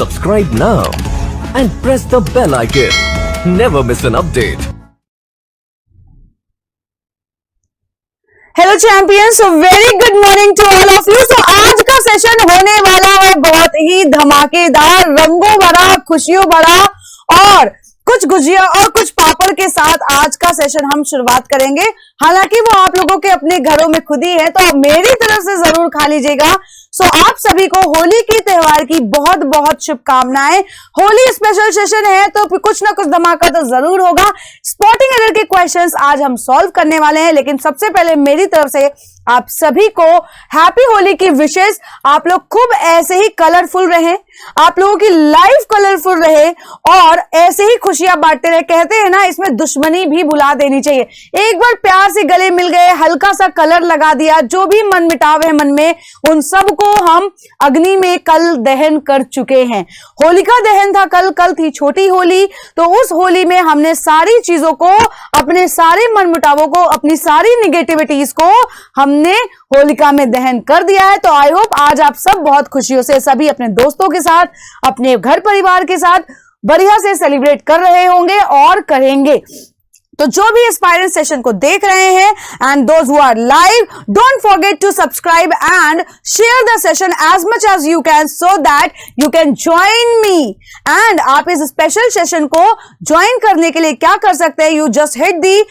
Subscribe now and press the bell icon. Never miss an update. Hello champions, so very good morning to all of you. तो आज का session होने वाला है बहुत ही धमाकेदार, रंगों भरा, खुशियों भरा और कुछ गुजिया और कुछ पापड़ के साथ आज का सेशन हम शुरुआत करेंगे। हालांकि वो आप लोगों के अपने घरों में खुद ही है, तो मेरी तरफ से जरूर खा लीजिएगा। सो आप सभी को होली के त्योहार की बहुत बहुत शुभकामनाएं। होली स्पेशल सेशन है तो कुछ ना कुछ धमाका तो जरूर होगा। स्पॉटिंग एरर के क्वेश्चंस आज हम सॉल्व करने वाले हैं, लेकिन सबसे पहले मेरी तरफ से आप सभी को हैप्पी होली की विशेष। आप लोग खूब ऐसे ही कलरफुल रहे, आप लोगों की लाइफ कलरफुल रहे और ऐसे ही खुशियां बांटते रहे। कहते हैं ना, इसमें दुश्मनी भी भुला देनी चाहिए। एक बार प्यार से गले मिल गए, हल्का सा कलर लगा दिया, जो भी मन मिटाव है मन में, उन सब को हम अग्नि में कल दहन कर चुके हैं। होलिका दहन था कल थी छोटी होली। तो उस होली में हमने सारी चीजों को, अपने सारे मन मुटावों को, अपनी सारी निगेटिविटीज को हमने होलिका में दहन कर दिया है। तो आई होप आज आप सब बहुत खुशियों से सभी अपने दोस्तों के साथ, अपने घर परिवार के साथ बढ़िया से सेलिब्रेट कर रहे होंगे और करेंगे। तो जो भी एस्पायरेंट सेशन को देख रहे हैं and those who are live, don't forget to subscribe and share the session as much as you can, so that you can join me. And आप इस स्पेशल सेशन को ज्वाइन करने के लिए क्या कर सकते हैं, you just hit the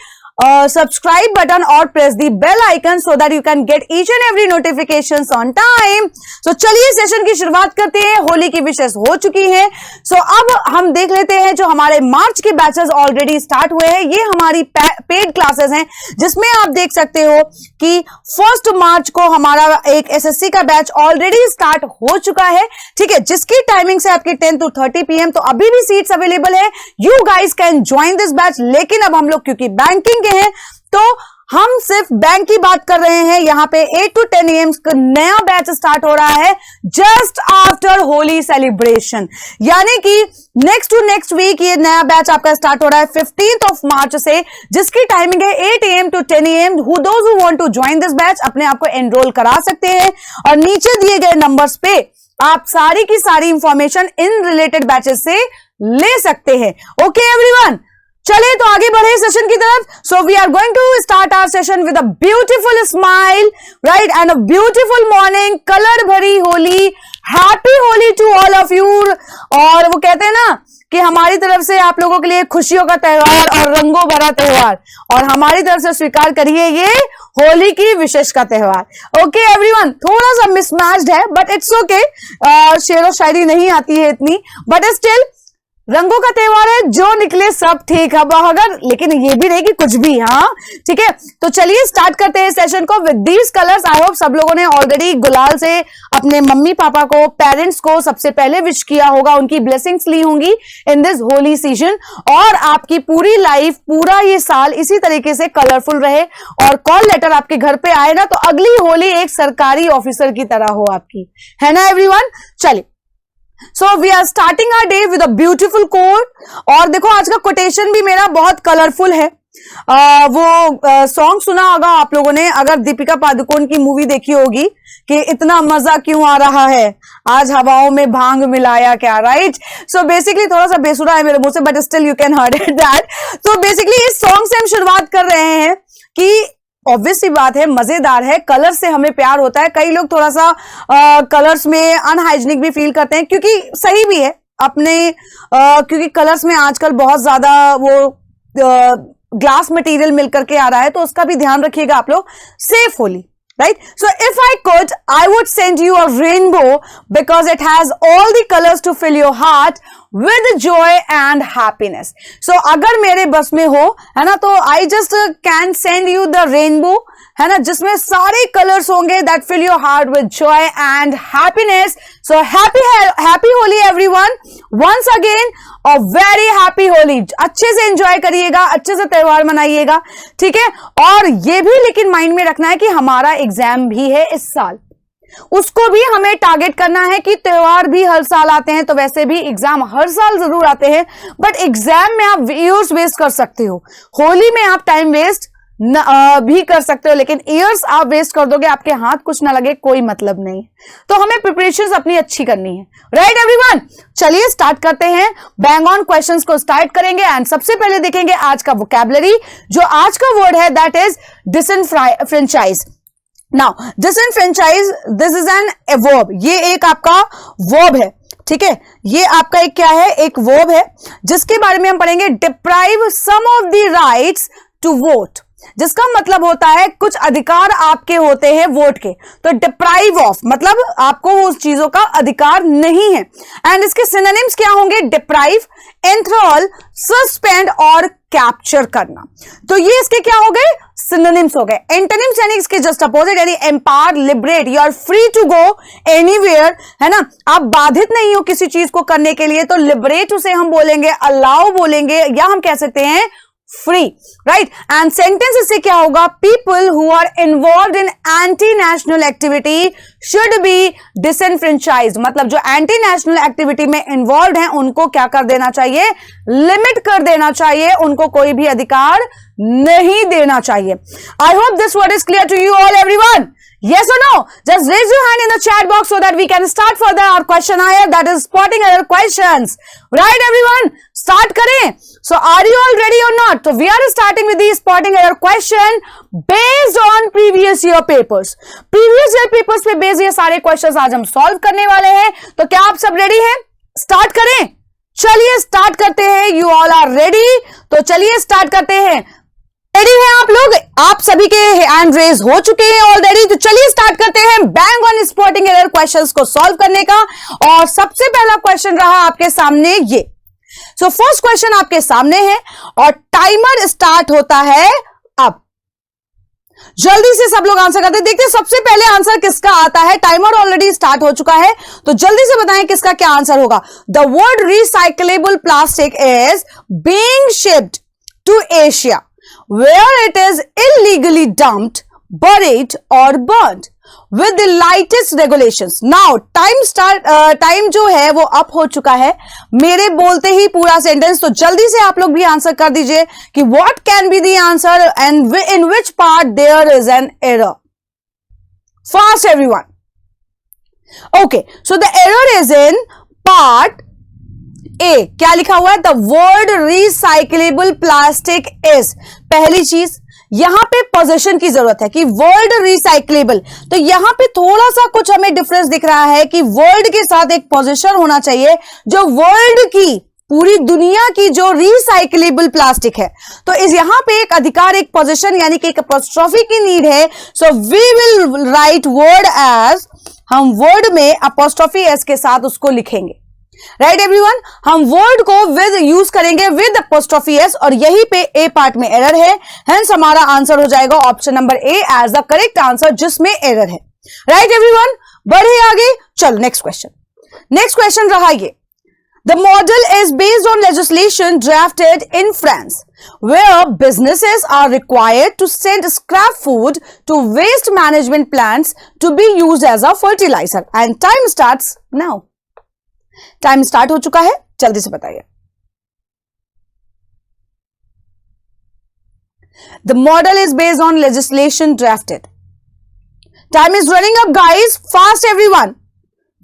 subscribe button or press the bell icon so that you can get each and every notifications on time. So चलिए सेशन की शुरुआत करते हैं। होली की विशेष हो चुकी है। So अब हम देख लेते हैं जो हमारे मार्च के बैचेस ऑलरेडी स्टार्ट हुए हैं। ये हमारी पेड क्लासेस हैं, जिसमें आप देख सकते हो कि 1 मार्च को हमारा एक एसएससी का बैच ऑलरेडी स्टार्ट हो चुका है। ठीक है, जिसकी टाइमिंग से आपकी 10 to 30 PM। तो अभी भी सीट्स अवेलेबल है, you guys can join this batch. लेकिन अब हम लोग क्योंकि बैंकिंग हैं तो हम सिर्फ बैंक की बात कर रहे हैं। यहां पे 8 to 10 AM का नया बैच स्टार्ट हो रहा है जस्ट आफ्टर होली सेलिब्रेशन, यानी कि नेक्स्ट टू नेक्स्ट वीक ये नया बैच आपका स्टार्ट हो रहा है 15 मार्च से, जिसकी टाइमिंग है 8 AM to 10 AM। Those who want to join this batch अपने आप को एनरोल करा सकते हैं और नीचे दिए गए नंबर्स पे आप सारी की सारी इंफॉर्मेशन इन रिलेटेड बैचेस से ले सकते हैं। ओके एवरीवन, चले तो आगे बढ़े सेशन की तरफ। So we are going to start our session with a beautiful smile, right, and a beautiful morning, colour भरी Holi. Happy Holi to all of you. और वो कहते हैं ना कि हमारी तरफ से आप लोगों के लिए खुशियों का त्योहार और रंगों भरा त्योहार, और हमारी तरफ से स्वीकार करिए ये होली की विशेष का त्योहार। ओके एवरीवन, थोड़ा सा मिसमैच्ड है बट इट्स ओके। शेरो शायरी नहीं आती है इतनी, बट स्टिल रंगों का त्योहार है, जो निकले सब ठीक है अगर, लेकिन ये भी नहीं कि कुछ भी। हाँ ठीक है, तो चलिए स्टार्ट करते हैं सेशन को with these colours. I hope सब लोगों ने ऑलरेडी गुलाल से अपने मम्मी पापा को, पेरेंट्स को सबसे पहले विश किया होगा, उनकी ब्लेसिंग्स ली होंगी इन दिस होली सीजन, और आपकी पूरी लाइफ, पूरा ये साल इसी तरीके से कलरफुल रहे और कॉल लेटर आपके घर पे आए ना, तो अगली होली एक सरकारी ऑफिसर की तरह हो आपकी, है ना एवरीवन। चलिए, so we are starting our day with a beautiful quote. और देखो आज का कोटेशन भी मेरा बहुत कलरफुल है। वो सॉन्ग सुना होगा आप लोगों ने, अगर दीपिका पादुकोण की मूवी देखी होगी, कि इतना मजा क्यों आ रहा है, आज हवाओं में भांग मिलाया क्या, राइट। सो बेसिकली थोड़ा सा बेसुरा है मेरे मुंह से, but still you can heard it that. तो बेसिकली इस सॉन्ग से हम शुरुआत कर रहे हैं कि ऑब्वियस सी बात है, मजेदार है, कलर से हमें प्यार होता है। कई लोग थोड़ा सा कलर्स में अनहाइजीनिक भी फील करते हैं, क्योंकि सही भी है अपने, क्योंकि कलर्स में आजकल बहुत ज्यादा वो ग्लास मटेरियल मिल करके आ रहा है, तो उसका भी ध्यान रखिएगा आप लोग। Safe Holi, right? So if I could, I would send you a rainbow because it has all the colors to fill your heart with joy and happiness. So अगर मेरे बस में हो, है ना, तो I just can send you the rainbow, है ना, जिसमें सारे कलर्स होंगे that fill your heart with joy and happiness. So happy Holi everyone. Once again a very happy Holi. अच्छे से एंजॉय करिएगा, अच्छे से त्योहार मनाइएगा, ठीक है। और ये भी लेकिन माइंड में रखना है कि हमारा एग्जाम भी है इस साल, उसको भी हमें टारगेट करना है कि त्योहार भी हर साल आते हैं, तो वैसे भी एग्जाम हर साल जरूर आते हैं, बट एग्जाम में आप ईयर्स वेस्ट कर सकते हो, होली में आप टाइम वेस्ट भी कर सकते हो, लेकिन ईयर्स आप वेस्ट कर दोगे, आपके हाथ कुछ ना लगे, कोई मतलब नहीं। तो हमें प्रिपरेशन अपनी अच्छी करनी है, राइट एवरीवन। चलिए स्टार्ट करते हैं, बैंग ऑन क्वेश्चंस को स्टार्ट करेंगे एंड सबसे पहले देखेंगे आज का वोकैबुलरी। जो आज का वर्ड है that is डिसएनफ्रेंचाइज। Now डिसएनफ्रेंचाइज, this is an verb, ये एक आपका वर्ब है, ठीक है। ये आपका एक क्या है, एक वर्ब है जिसके बारे में हम पढ़ेंगे। Deprive some of the rights to vote, जिसका मतलब होता है कुछ अधिकार आपके होते हैं वोट के, तो डिप्राइव ऑफ मतलब आपको उस चीजों का अधिकार नहीं है। एंड इसके सिनोनिम्स क्या होंगे, डिप्राइव, एंथ्रॉल, सस्पेंड और कैप्चर करना। तो ये इसके क्या हो गए, सिनोनिम्स हो गए। एंटोनिम्स यानी इसके जस्ट अपोजिट, यानी empower, liberate, you are free to go anywhere, है ना, आप बाधित नहीं हो किसी चीज को करने के लिए, तो लिबरेट उसे हम बोलेंगे, अलाउ बोलेंगे, या हम कह सकते हैं फ्री, राइट। एंड सेंटेंस इससे क्या होगा, people who are involve in anti national activity should be disenfranchised, मतलब जो एंटी नेशनल एक्टिविटी में इन्वॉल्व हैं उनको क्या कर देना चाहिए, लिमिट कर देना चाहिए, उनको कोई भी अधिकार नहीं देना चाहिए। I hope this word is clear to you all everyone. Yes or no? Just raise your hand in the chat box so that we can start further our question hour, that is spotting error questions. Right everyone? Start करें. So are you all ready or not? So we are starting with the spotting error question based on previous year papers. Previous year papers पे based ये सारे questions आज हम solve करने वाले हैं। तो क्या आप सब ready हैं? Start करें. चलिए start करते हैं। You all are ready? तो चलिए start करते हैं। रेडी हैं आप लोग? आप सभी के हैंड रेज हो चुके हैं ऑलरेडी, तो चलिए स्टार्ट करते हैं bang on spotting error questions को सॉल्व करने का। और सबसे पहला क्वेश्चन रहा आपके सामने ये। सो फर्स्ट क्वेश्चन आपके सामने है और टाइमर स्टार्ट होता है अब। जल्दी से सब लोग आंसर करते हैं। देखते हैं सबसे पहले आंसर किसका आता है। टाइमर ऑलरेडी स्टार्ट हो चुका है, तो जल्दी से बताएं किसका क्या आंसर होगा। The word recyclable plastic is being shipped to Asia where it is illegally dumped, buried or burnt with the lightest regulations. Now time जो है वो अप हो चुका है मेरे बोलते ही पूरा सेंटेंस। तो जल्दी से आप लोग भी आंसर कर दीजिए कि what can be the answer and in which part there is an error. Fast everyone. Okay, so the error is in part ए। क्या लिखा हुआ है, the word recyclable plastic is. पहली चीज यहां पे पोजीशन की जरूरत है कि वर्ड रिसाइक्लेबल, तो यहां पे थोड़ा सा कुछ हमें डिफरेंस दिख रहा है कि वर्ड के साथ एक पोजीशन होना चाहिए जो वर्ल्ड की, पूरी दुनिया की जो रिसाइक्लेबल प्लास्टिक है, तो इस यहां पे एक अधिकार, एक पोजीशन यानी कि एक अपोस्ट्रोफी की नीड है। So we will write word as, हम वर्ड में अपोस्ट्रोफी एस के साथ उसको लिखेंगे, राइट एवरीवन। हम वर्ड को विद यूज करेंगे विद अपोस्ट्रोफी एस, और यहीं पे ए पार्ट में एरर है, हेंस हमारा आंसर हो जाएगा option number A as the correct answer जिसमें एरर है, राइट एवरीवन। बढ़े आगे, चल नेक्स्ट क्वेश्चन। नेक्स्ट क्वेश्चन रहा ये। The model is based on legislation drafted in France, where businesses are required to send scrap food to waste management plants to be used as a fertilizer. And time starts now. Time start हो चुका है, जल्दी से बताइए। The model is based on legislation drafted. Time is running up guys, fast everyone.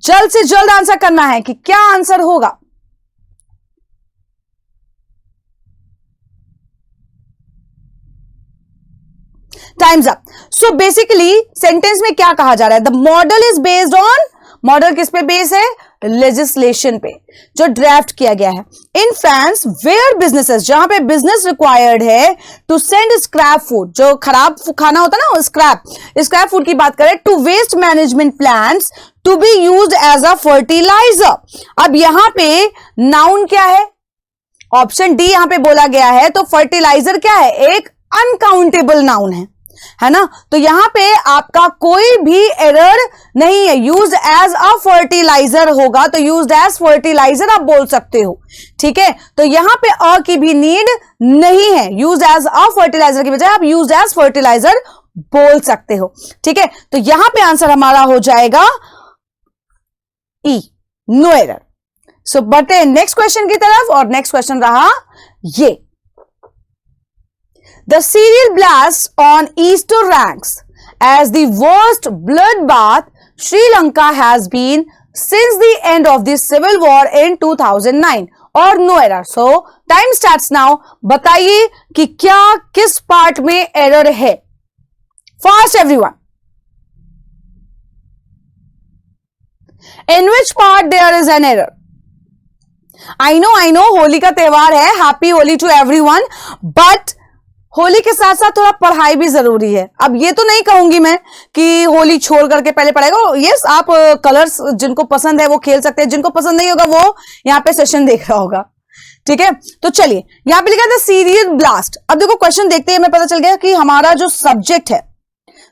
जल्द से जल्द answer करना है कि क्या आंसर होगा। Times up. So basically sentence में क्या कहा जा रहा है, the model is based on, model किस पे बेस है, लेजिस्लेशन पे जो ड्राफ्ट किया गया है। इन फ्रांस वेयर बिजनेसेस, जहां पे बिजनेस रिक्वायर्ड है टू सेंड स्क्रैप फूड, जो खराब खाना होता है ना, स्क्रैप फूड की बात करें, to waste management plants to be used as a fertiliser. अब यहां पे नाउन क्या है, ऑप्शन डी यहां पे बोला गया है, तो फर्टिलाइजर क्या है, एक अनकाउंटेबल नाउन है ना। तो यहां पे आपका कोई भी एरर नहीं है, यूज एज अ फर्टिलाइजर होगा, तो यूज एज फर्टिलाइजर आप बोल सकते हो, ठीक है। तो यहां पे अ की भी नीड नहीं है, यूज एज अ फर्टिलाइजर की बजाय आप यूज एज फर्टिलाइजर बोल सकते हो, ठीक है। तो यहां पे आंसर हमारा हो जाएगा ई, नो एरर। सो बढ़ते हैं नेक्स्ट क्वेश्चन की तरफ, और नेक्स्ट क्वेश्चन रहा ये। The serial blast on Easter ranks as the worst bloodbath Sri Lanka has been since the end of the civil war in 2009 और no error. So time starts now. बताइए कि क्या किस पार्ट में error है. Fast everyone. In which part there is an error. I know Holi का त्योहार है. Happy Holi to everyone. But Holi के साथ साथ थोड़ा पढ़ाई भी जरूरी है. अब ये तो नहीं कहूंगी मैं कि होली छोड़ करके पहले पढ़ाएगा. यस, आप कलर्स जिनको पसंद है वो खेल सकते हैं, जिनको पसंद नहीं होगा वो यहाँ पे सेशन देख रहा होगा. ठीक है, तो चलिए यहाँ पे लिखा था सीरियल ब्लास्ट. अब देखो क्वेश्चन देखते हैं, हमें पता चल गया कि हमारा जो सब्जेक्ट है,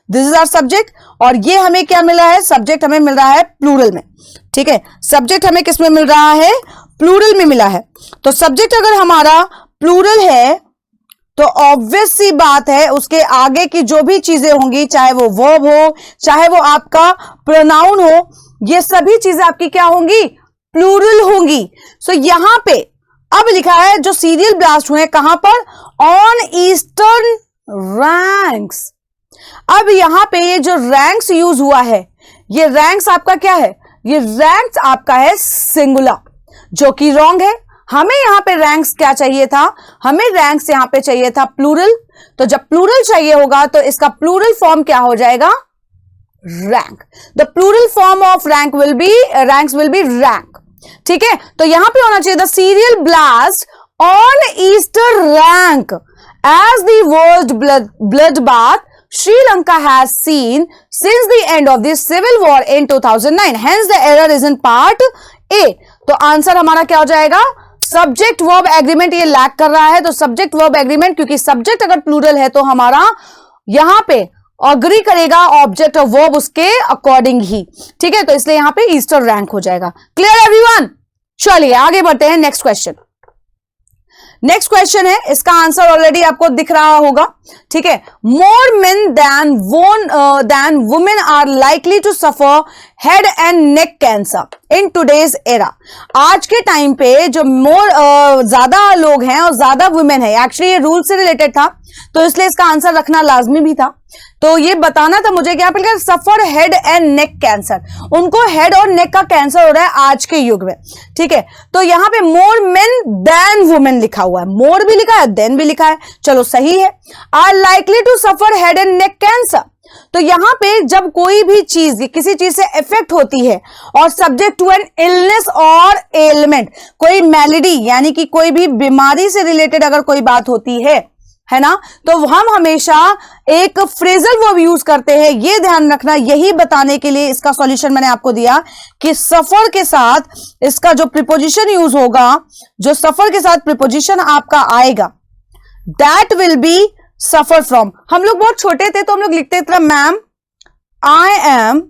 दिस इज आवर सब्जेक्ट, और ये हमें क्या मिला है, सब्जेक्ट हमें मिल रहा है प्लूरल में. ठीक है, सब्जेक्ट हमें किस में मिल रहा है, प्लूरल में मिला है. तो सब्जेक्ट अगर हमारा प्लूरल है तो ऑब्वियस सी बात है उसके आगे की जो भी चीजें होंगी, चाहे वो वर्ब हो, चाहे वो आपका प्रोनाउन हो, ये सभी चीजें आपकी क्या होंगी, प्लूरल होंगी. सो यहां पे अब लिखा है जो सीरियल ब्लास्ट हुए कहां पर, ऑन ईस्टर्न रैंक्स. अब यहां पे ये जो रैंक्स यूज हुआ है, ये रैंक्स आपका क्या है, ये रैंक्स आपका है सिंगुलर, जो कि रॉन्ग है. हमें यहां पे रैंक्स क्या चाहिए था, हमें रैंक्स यहां पे चाहिए था प्लूरल. तो जब प्लूरल चाहिए होगा तो इसका प्लूरल फॉर्म क्या हो जाएगा, rank. The plural form of rank will be, ranks will be rank. ठीक है, तो यहां पे होना चाहिए the serial blast on Easter rank as the worst blood bath Sri Lanka has seen since the end of the civil war in 2009. Hence the error is in part A. तो answer हमारा क्या हो जाएगा, subject verb agreement. ये lack कर रहा है तो सब्जेक्ट वर्ब एग्रीमेंट, क्योंकि सब्जेक्ट अगर प्लूरल है तो हमारा यहां पे अग्री करेगा ऑब्जेक्ट और वर्ब उसके अकॉर्डिंग ही. ठीक है, तो इसलिए यहां पे ईस्टर रैंक हो जाएगा. Clear everyone. चलिए आगे बढ़ते हैं. Next question. नेक्स्ट क्वेश्चन है, इसका आंसर ऑलरेडी आपको दिख रहा होगा. ठीक है, more men than women are likely to suffer head and neck cancer in today's era. आज के टाइम पे जो ज्यादा लोग हैं और ज्यादा वुमेन है, एक्चुअली ये रूल से रिलेटेड था तो इसलिए इसका आंसर रखना लाजमी भी था. तो ये बताना था मुझे क्या क्या सफर हेड एंड नेक कैंसर, उनको हेड और नेक का कैंसर हो रहा है आज के युग में. ठीक है, तो यहां पे मोर मेन देन वुमेन लिखा हुआ है, मोर भी लिखा है, देन भी लिखा है, चलो सही है. Are likely to suffer head and neck cancer. तो यहां पे जब कोई भी चीज किसी चीज से इफेक्ट होती है और सब्जेक्ट टू एन इलनेस और एलिमेंट, कोई मैलिडी यानी कि कोई भी बीमारी से रिलेटेड अगर कोई बात होती है ना, तो हम हमेशा एक फ्रेजल वर्ब यूज करते हैं. ये ध्यान रखना, यही बताने के लिए इसका सॉल्यूशन मैंने आपको दिया कि सफर के साथ इसका जो प्रीपोजिशन यूज होगा, जो सफर के साथ प्रीपोजिशन आपका आएगा, that will B suffer from. हम लोग बहुत छोटे थे तो हम लोग लिखते थे ma'am I am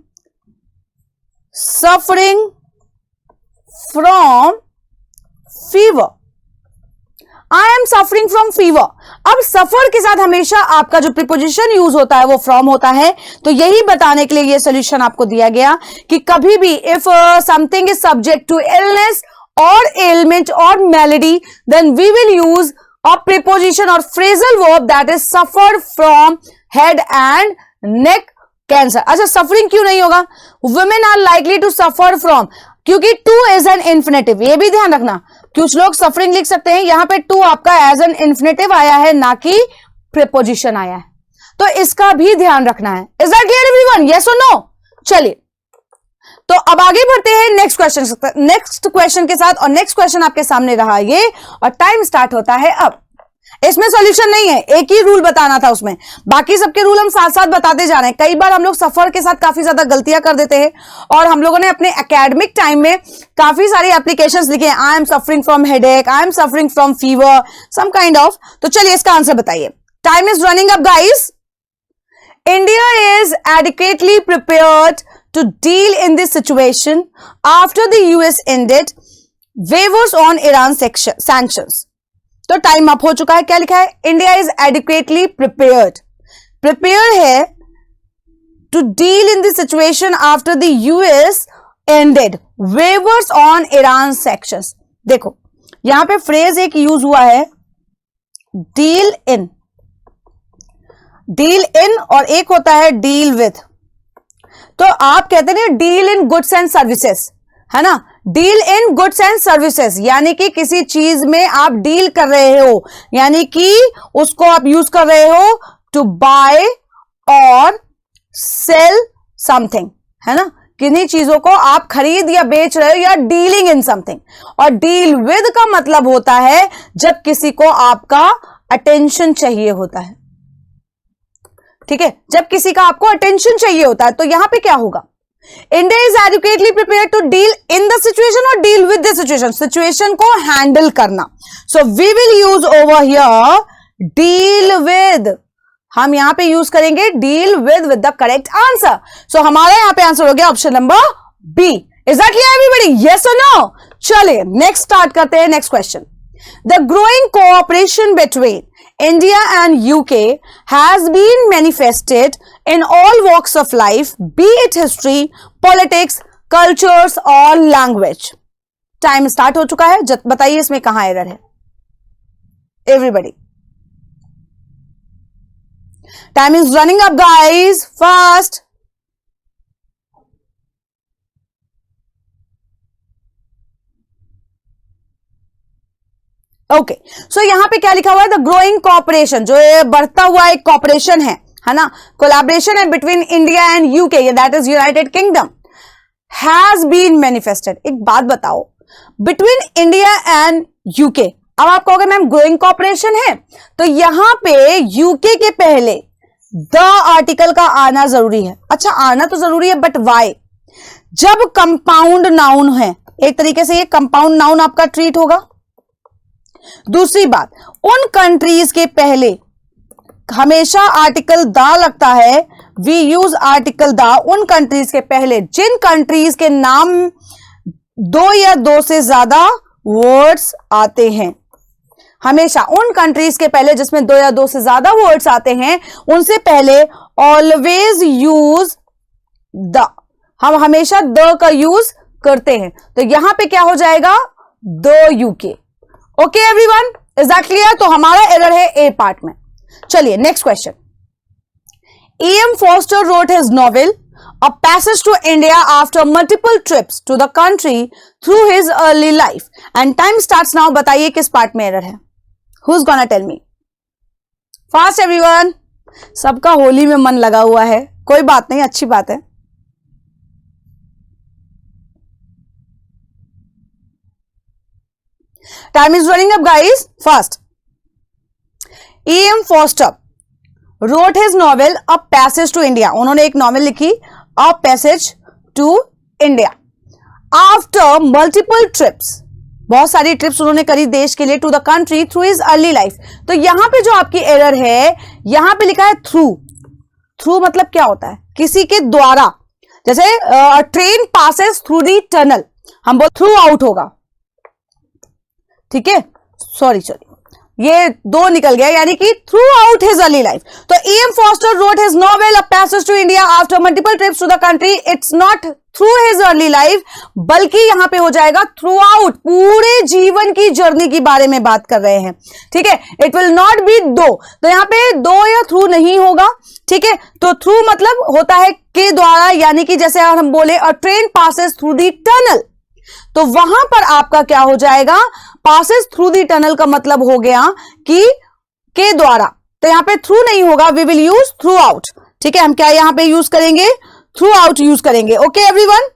suffering from fever, I am suffering from fever. अब सफर के साथ हमेशा आपका जो प्रीपोजिशन यूज होता है वो फ्रॉम होता है. तो यही बताने के लिए ये सोल्यूशन आपको दिया गया कि कभी भी if something is subject to illness और एलिमेंट और malady, then we will use a preposition or phrasal verb that is suffer from head and neck cancer. अच्छा, सफरिंग क्यों नहीं होगा, women are likely to suffer from, क्योंकि to is an infinitive. ये भी ध्यान रखना, कुछ लोग सफरिंग लिख सकते हैं, यहां पे to आपका as an infinitive आया है, ना कि preposition आया है, तो इसका भी ध्यान रखना है. Is that clear everyone? Yes or no? चलिए, तो अब आगे बढ़ते हैं नेक्स्ट क्वेश्चन के साथ. और नेक्स्ट क्वेश्चन आपके सामने रहा ये, और टाइम स्टार्ट होता है अब. इसमें सॉल्यूशन नहीं है, एक ही रूल बताना था उसमें, बाकी सबके रूल हम साथ साथ बताते जा रहे हैं. कई बार हम लोग सफर के साथ काफी ज्यादा गलतियां कर देते हैं, और हम लोगों ने अपने एकेडमिक टाइम में काफी सारी एप्लीकेशंस लिखे हैं, I am suffering from headache, I am suffering from fever, some kind of. तो चलिए इसका आंसर बताइए. Time is running up guys. India is adequately prepared to deal in this situation after the US ended waivers on Iran sanctions. तो time up हो चुका है. क्या लिखा है, India is adequately prepared. Prepare है to deal in this situation after the US ended waivers on Iran sections. देखो यहां पे फ्रेज एक यूज हुआ है, डील इन. डील इन और एक होता है डील विथ। तो आप कहते हैं deal in goods and services, है ना, deal in goods and services, यानी कि किसी चीज में आप डील कर रहे हो, यानी कि उसको आप यूज कर रहे हो टू बाय और सेल समथिंग, है ना, किन्हीं चीजों को आप खरीद या बेच रहे हो, या डीलिंग इन समथिंग। और डील विद का मतलब होता है जब किसी को आपका अटेंशन चाहिए होता है, ठीक है, जब किसी का आपको अटेंशन चाहिए होता है। तो यहां पे क्या होगा, India is adequately prepare to deal in the situation और deal with the situation, situation को हैंडल करना। So we will use over here deal with, हम यहां पे यूज करेंगे deal with the correct answer. So हमारा यहां पे आंसर हो गया option number B. Is that clear everybody, yes और नो? चलिए नेक्स्ट स्टार्ट करते हैं, next question. The growing cooperation between India and UK has been manifested in all walks of life, be it history, politics, cultures or language. Time start हो चुका है, बताइए इसमें कहां एरर है everybody. Time is running up guys, fast. Okay, so यहां पे क्या लिखा हुआ है, द ग्रोइंग कॉपरेशन, जो ये बढ़ता हुआ एक कॉपरेशन है ना, कोलैबोरेशन है between India and UK, that is United Kingdom, has been manifested. एक बात बताओ, बिटवीन इंडिया एंड यूके, अब आप कहोगे मैम ग्रोइंग कॉपरेशन है, तो यहां पे यूके के पहले द आर्टिकल का आना जरूरी है। अच्छा, आना तो जरूरी है, बट वाई? जब कंपाउंड नाउन है, एक तरीके से ये कंपाउंड नाउन आपका ट्रीट होगा। दूसरी बात, उन कंट्रीज के पहले हमेशा आर्टिकल द लगता है, वी यूज आर्टिकल द उन कंट्रीज के पहले जिन कंट्रीज के नाम दो या दो से ज्यादा वर्ड्स आते हैं। हमेशा उन कंट्रीज के पहले जिसमें दो या दो से ज्यादा वर्ड्स आते हैं, उनसे पहले ऑलवेज यूज द, हम हमेशा द का यूज करते हैं। तो यहां पे क्या हो जाएगा, the UK. Okay everyone, is that clear? तो हमारा एरर है ए पार्ट में। चलिए next question. E.M. Forster wrote his novel A Passage to India after multiple trips to the country through his early life, and time starts now। बताइए किस part में error है? Who's gonna tell me? Fast everyone। सबका होली में मन लगा हुआ है, कोई बात नहीं, अच्छी बात है। Time is running up guys, fast। E.M. Forster wrote his novel A Passage to India, उन्होंने एक नॉवेल लिखी A Passage to India after multiple trips, बहुत सारी ट्रिप्स उन्होंने करी देश के लिए, to the country through his early life. तो यहां पे जो आपकी एरर है, यहां पे लिखा है थ्रू। थ्रू मतलब क्या होता है, किसी के द्वारा, जैसे train passes through the tunnel, हम बोल थ्रू आउट होगा, ठीक है, सॉरी ये दो निकल गया, यानी कि through out his early life. तो E.M. Forster wrote his novel A Passage to India after multiple trips to the country। It's not through his early life, बल्कि यहां पे हो जाएगा थ्रू आउट, पूरे जीवन की जर्नी के बारे में बात कर रहे हैं, ठीक है। इट विल नॉट बी दो, तो यहां पे दो या थ्रू नहीं होगा, ठीक है। तो थ्रू मतलब होता है के द्वारा, यानी कि जैसे हम बोले अ train passes through the tunnel, तो वहां पर आपका क्या हो जाएगा, पासेस थ्रू दी टनल का मतलब हो गया कि के द्वारा, तो यहां पे थ्रू नहीं होगा, we will use throughout, ठीक है। हम क्या यहां पे यूज करेंगे, थ्रू आउट यूज करेंगे। ओके एवरीवन,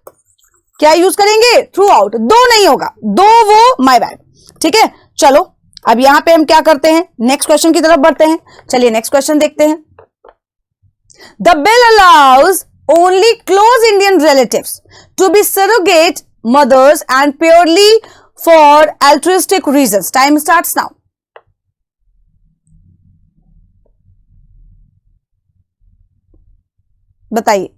क्या यूज करेंगे, थ्रू आउट, दो नहीं होगा, दो वो माय बैड, ठीक है। चलो अब यहां पे हम क्या करते हैं, नेक्स्ट क्वेश्चन की तरफ बढ़ते हैं। चलिए नेक्स्ट क्वेश्चन देखते हैं। The bill allows only close Indian relatives to be surrogate mothers and purely for altruistic reasons। Time starts now। बताइए।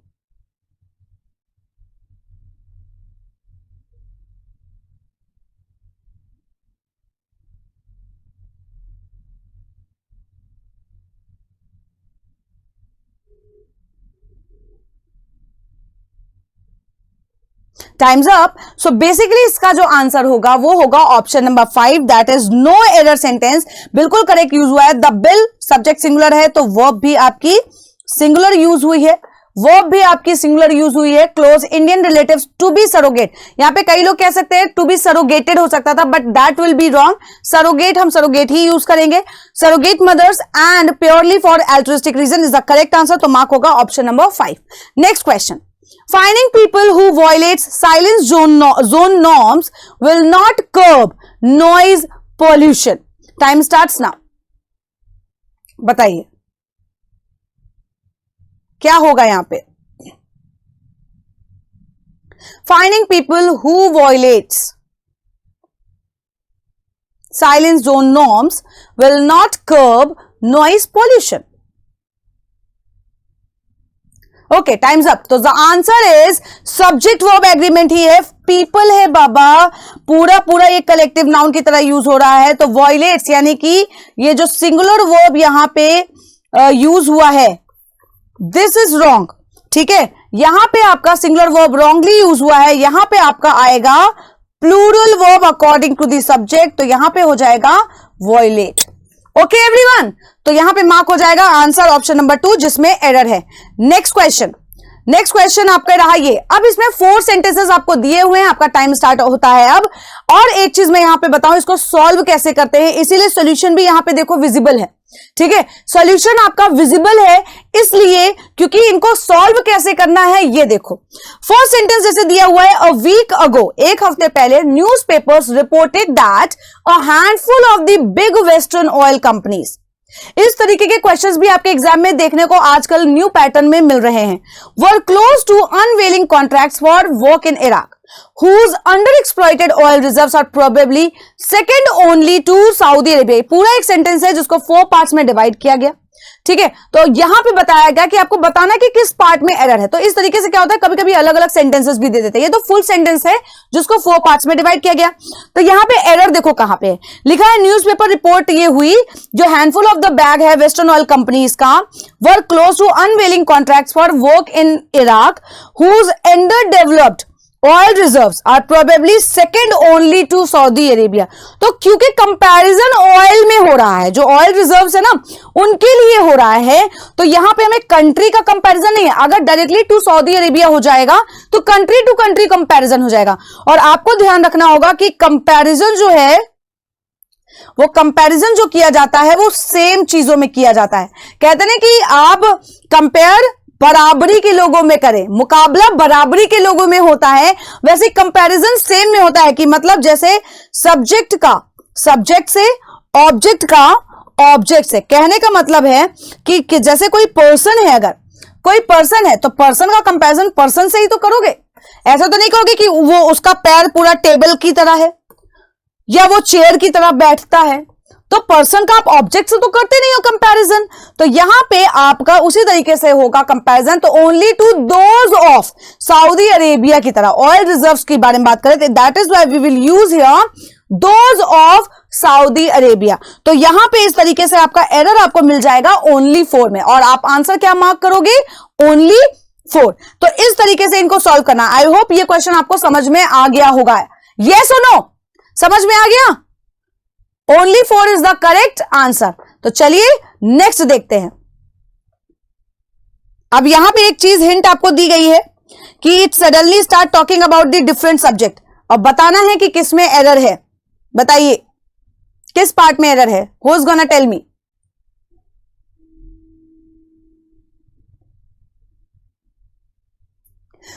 Time's up. सो बेसिकली इसका जो आंसर होगा वो होगा option number 5, that is no error sentence. बिल्कुल correct use हुआ है. The bill subject singular है तो वर्ब भी आपकी सिंगुलर यूज हुई है. वर्ब भी आपकी सिंगुलर यूज हुई है. Close Indian relatives to be surrogate. यहां पे कई लोग कह सकते हैं टू बी सरोगेटेड हो सकता था, but that will be wrong. Surrogate हम सरोगेट ही यूज करेंगे. Surrogate mothers and purely for altruistic reason is the correct answer. तो मार्क होगा option number 5. Next question. Finding people who violates silence zone norms will not curb noise pollution. Time starts now. बताइए क्या होगा यहां पे. Finding people who violates silence zone norms will not curb noise pollution. Okay, time's up. तो the answer is subject verb agreement ही है. People है बाबा, पूरा पूरा ये कलेक्टिव नाउन की तरह यूज हो रहा है. तो वॉयलेट्स यानी कि ये जो सिंगुलर वर्ब यहां पे यूज हुआ है, दिस इज रॉन्ग. ठीक है, यहां पे आपका सिंगुलर वर्ब रॉन्गली यूज हुआ है. यहां पे आपका आएगा plural verb according to the subject. तो यहां पे हो जाएगा वॉयलेट. ओके एवरीवन, तो यहां पे मार्क हो जाएगा आंसर ऑप्शन नंबर 2 जिसमें एरर है. नेक्स्ट क्वेश्चन आपका रहा ये. अब इसमें 4 सेंटेंसेस आपको दिए हुए हैं. आपका टाइम स्टार्ट होता है अब. और एक चीज मैं यहां पे बताऊं, इसको सॉल्व कैसे करते हैं, इसीलिए सॉल्यूशन भी यहां पे देखो विजिबल है. ठीक है, सॉल्यूशन आपका विजिबल है इसलिए क्योंकि इनको सॉल्व कैसे करना है ये देखो. फर्स्ट सेंटेंस जैसे दिया हुआ है, अ वीक अगो, एक हफ्ते पहले, newspapers reported that a handful of the big western oil companies. इस तरीके के क्वेश्चंस भी आपके एग्जाम में देखने को आजकल न्यू पैटर्न में मिल रहे हैं. Were close to unveiling contracts for work in Iraq, whose underexploited oil reserves are probably second only to Saudi Arabia. पूरा एक सेंटेंस है जिसको 4 पार्ट्स में डिवाइड किया गया. ठीक है, तो यहां पे बताया गया कि आपको बताना कि किस पार्ट में एरर है. तो इस तरीके से क्या होता है, कभी कभी अलग अलग सेंटेंसेस भी दे देते हैं. ये तो फुल सेंटेंस है जिसको 4 पार्ट्स में डिवाइड किया गया. तो यहां पे एरर देखो कहां पे है. लिखा है न्यूज़पेपर रिपोर्ट ये हुई जो हैंडफुल ऑफ द बैग है वेस्टर्न ऑयल कंपनीज का, were close to unveiling contracts for work in Iraq, whose under developed oil reserves are probably second only to Saudi Arabia. तो क्योंकि कंपैरिजन ऑयल में हो रहा है, जो ऑयल रिजर्व्स है ना उनके लिए हो रहा है, तो यहां पे हमें कंट्री का कंपैरिजन नहीं है. अगर डायरेक्टली टू सऊदी अरेबिया हो जाएगा तो कंट्री टू कंट्री कंपैरिजन हो जाएगा. और आपको ध्यान रखना होगा कि कंपैरिजन जो है वो कंपैरिजन जो किया जाता है वो सेम चीजों में किया जाता है. कहते हैं कि आप कंपेयर बराबरी के लोगों में करें, मुकाबला बराबरी के लोगों में होता है, वैसे कंपैरिजन सेम में होता है. कि मतलब जैसे सब्जेक्ट का सब्जेक्ट से, ऑब्जेक्ट का ऑब्जेक्ट से. कहने का मतलब है कि जैसे कोई पर्सन है, अगर कोई पर्सन है तो पर्सन का कंपैरिजन पर्सन से ही तो करोगे. ऐसा तो नहीं कहोगे कि वो उसका पैर पूरा टेबल की तरह है या वो चेयर की तरह बैठता है. तो पर्सन का आप ऑब्जेक्ट से तो करते नहीं हो कंपैरिजन. तो यहां पे आपका उसी तरीके से होगा कंपैरिजन. तो only to those of Saudi Arabia की तरह. ऑयल रिजर्व्स के बारे में बात करें, that is why we will use here those of Saudi Arabia. तो यहां पे इस तरीके से आपका एरर आपको मिल जाएगा ओनली 4 में. और आप आंसर क्या मार्क करोगे, ओनली 4. तो इस तरीके से इनको सॉल्व करना. आई होप ये क्वेश्चन आपको समझ में आ गया होगा. यस और नो, समझ में आ गया. Only 4 is the correct answer. तो चलिए नेक्स्ट देखते हैं. अब यहां पे एक चीज हिंट आपको दी गई है कि it suddenly start talking about the different subject. और बताना है कि किस में एरर है. बताइए किस पार्ट में एरर है. Who is gonna tell me.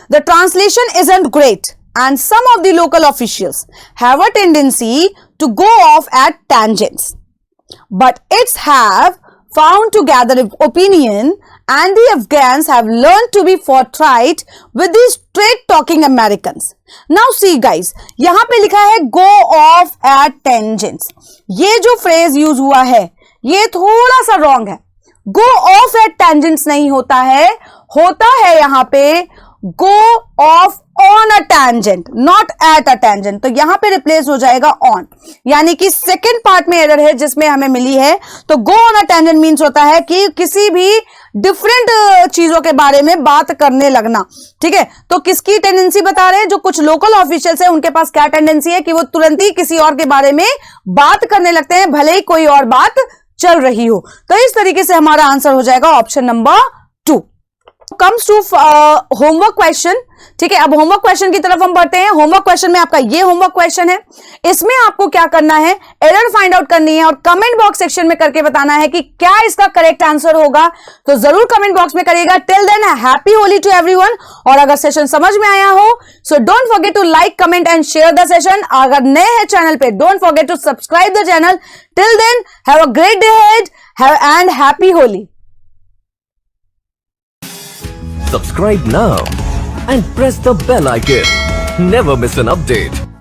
The translation isn't great and some of the local officials have a tendency to go off at tangents, but it's have found to gather opinion and the Afghans have learned to be forthright with these straight talking Americans. Now see guys, यहाँ पे लिखा है go off at tangents. ये जो phrase use हुआ है ये थोड़ा सा wrong है. go off at tangents नहीं होता है, होता है यहाँ पे go off on a tangent. Tangent, not at a tangent, तो यहां पे रिप्लेस हो जाएगा ऑन, यानी कि सेकंड पार्ट में एरर है जिसमें हमें मिली है। तो go on a tangent means होता है कि किसी भी डिफरेंट चीजों के बारे में बात करने लगना, ठीक है। तो किसकी टेंडेंसी बता रहे हैं, जो कुछ लोकल ऑफिशियल्स है उनके पास क्या टेंडेंसी है कि वो तुरंत ही किसी और के बारे में बात करने लगते हैं, भले ही कोई और बात चल रही हो। तो इस तरीके से हमारा आंसर हो जाएगा option number 2। Comes to homework question, ठीक है। अब होमवर्क क्वेश्चन की तरफ हम बढ़ते हैं। होमवर्क क्वेश्चन में आपका ये होमवर्क क्वेश्चन है, इसमें आपको क्या करना है, एरर फाइंड आउट करनी है और कमेंट बॉक्स सेक्शन में करके बताना है कि क्या इसका करेक्ट आंसर होगा। तो जरूर कमेंट बॉक्स में करिएगा। Till then happy Holi to everyone. और अगर सेशन समझ में आया हो so don't forget to like, comment and share the session. अगर नए हैं चैनल पे don't forget to subscribe the channel. Till then have a great day ahead and happy Holi. Subscribe now and press the bell icon. Never miss an update.